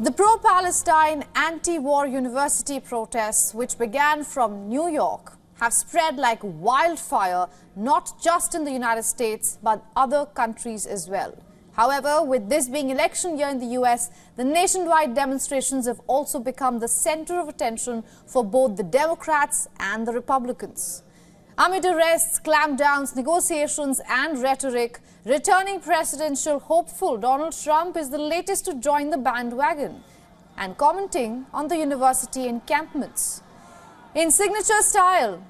The pro-Palestine anti-war university protests, which began from New York, have spread like wildfire, not just in the United States, but other countries as well. However, with this being election year in the US, the nationwide demonstrations have also become the center of attention for both the Democrats and the Republicans. Amid arrests, clampdowns, negotiations and rhetoric, returning presidential hopeful Donald Trump is the latest to join the bandwagon and commenting on the university encampments. In signature style,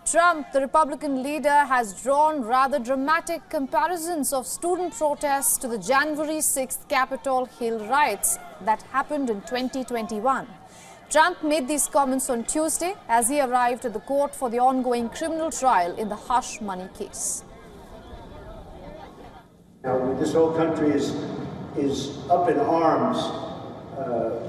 Trump, the Republican leader, has drawn rather dramatic comparisons of student protests to the January 6th Capitol Hill riots that happened in 2021. Trump made these comments on Tuesday as he arrived at the court for the ongoing criminal trial in the hush money case. Now, this whole country is up in arms,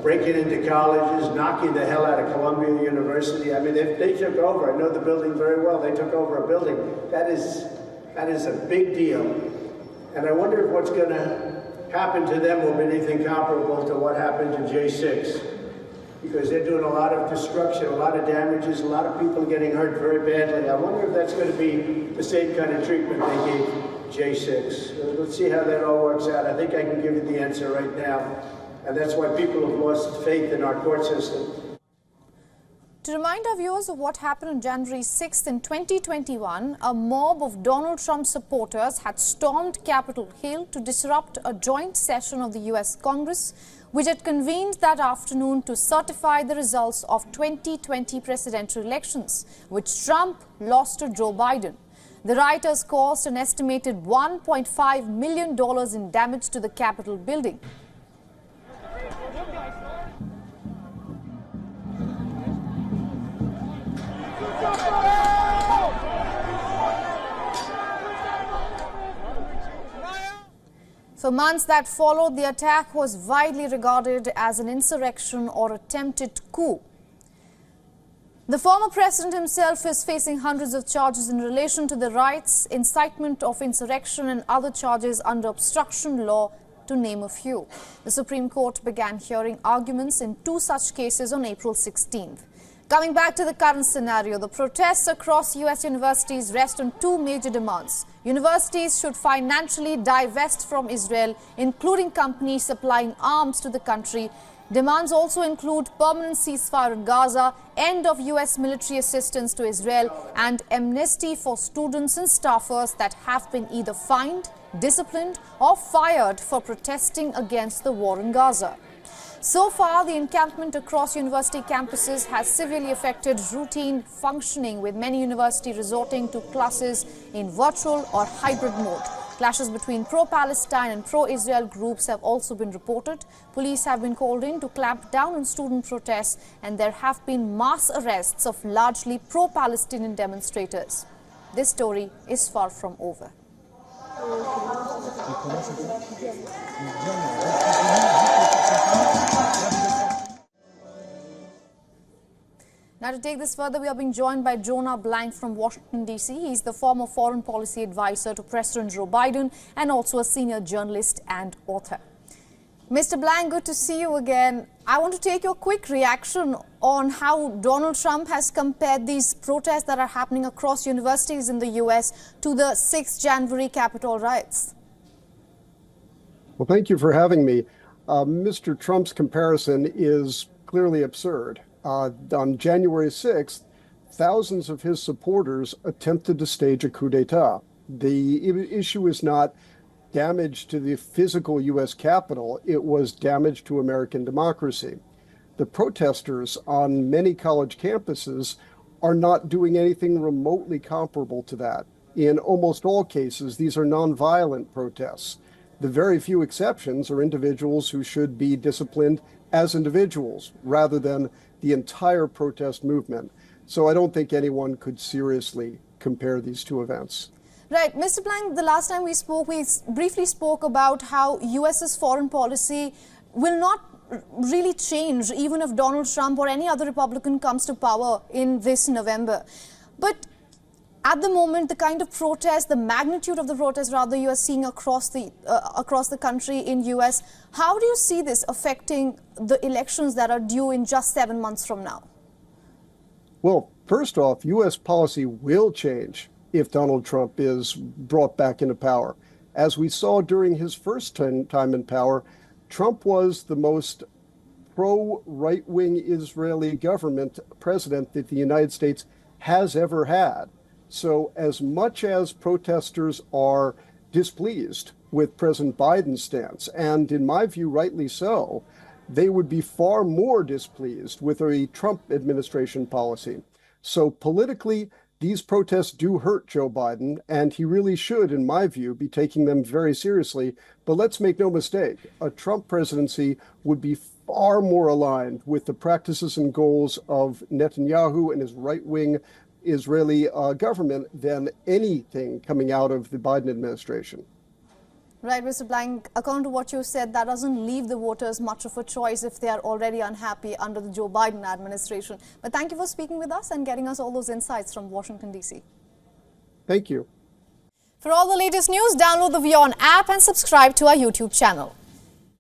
breaking into colleges, knocking the hell out of Columbia University. I mean, if they took over, I know the building very well, they took over a building. That is a big deal. And I wonder if what's going to happen to them will be anything comparable to what happened to J6. Because they're doing a lot of destruction, a lot of damages, a lot of people getting hurt very badly. I wonder if that's going to be the same kind of treatment they gave J6. Let's see how that all works out. I think I can give you the answer right now. And that's why people have lost faith in our court system. To remind our viewers of what happened on January 6th in 2021, a mob of Donald Trump supporters had stormed Capitol Hill to disrupt a joint session of the US Congress, which had convened that afternoon to certify the results of 2020 presidential elections, which Trump lost to Joe Biden. The rioters caused an estimated $1.5 million in damage to the Capitol building. For months that followed, the attack was widely regarded as an insurrection or attempted coup. The former president himself is facing hundreds of charges in relation to the riots, incitement of insurrection and other charges under obstruction law, to name a few. The Supreme Court began hearing arguments in two such cases on April 16th. Coming back to the current scenario, the protests across US universities rest on two major demands. Universities should financially divest from Israel, including companies supplying arms to the country. Demands also include permanent ceasefire in Gaza, end of US military assistance to Israel, and amnesty for students and staffers that have been either fined, disciplined, or fired for protesting against the war in Gaza. So far, the encampment across university campuses has severely affected routine functioning, with many universities resorting to classes in virtual or hybrid mode. Clashes between pro-Palestine and pro-Israel groups have also been reported. Police have been called in to clamp down on student protests, and there have been mass arrests of largely pro-Palestinian demonstrators. This story is far from over. Now, to take this further, we are being joined by Jonah Blank from Washington, D.C. He's the former foreign policy advisor to President Joe Biden and also a senior journalist and author. Mr. Blank, good to see you again. I want to take your quick reaction on how Donald Trump has compared these protests that are happening across universities in the U.S. to the 6th January Capitol riots. Well, thank you for having me. Mr. Trump's comparison is clearly absurd. On January 6th, thousands of his supporters attempted to stage a coup d'etat. The issue is not damage to the physical U.S. Capitol, it was damage to American democracy. The protesters on many college campuses are not doing anything remotely comparable to that. In almost all cases, these are nonviolent protests. The very few exceptions are individuals who should be disciplined as individuals rather than the entire protest movement. So I don't think anyone could seriously compare these two events. Right. Mr. Blank, the last time we spoke, we briefly spoke about how US's foreign policy will not really change even if Donald Trump or any other Republican comes to power in this November. But at the moment, the kind of protest, the magnitude of the protest rather, you are seeing across the country in US, how do you see this affecting the elections that are due in just 7 months from now? Well, first off, US policy will change if Donald Trump is brought back into power. As we saw during his first time in power, Trump was the most pro-right-wing Israeli government president that the United States has ever had. So as much as protesters are displeased with President Biden's stance, and in my view, rightly so, they would be far more displeased with a Trump administration policy. So politically, these protests do hurt Joe Biden, and he really should, in my view, be taking them very seriously. But let's make no mistake, a Trump presidency would be far more aligned with the practices and goals of Netanyahu and his right-wing Israeli government than anything coming out of the Biden administration. Right, Mr. Blank, according to what you said, that doesn't leave the voters much of a choice if they are already unhappy under the Joe Biden administration. But thank you for speaking with us and getting us all those insights from Washington, D.C. Thank you. For all the latest news, download the WION app and subscribe to our YouTube channel.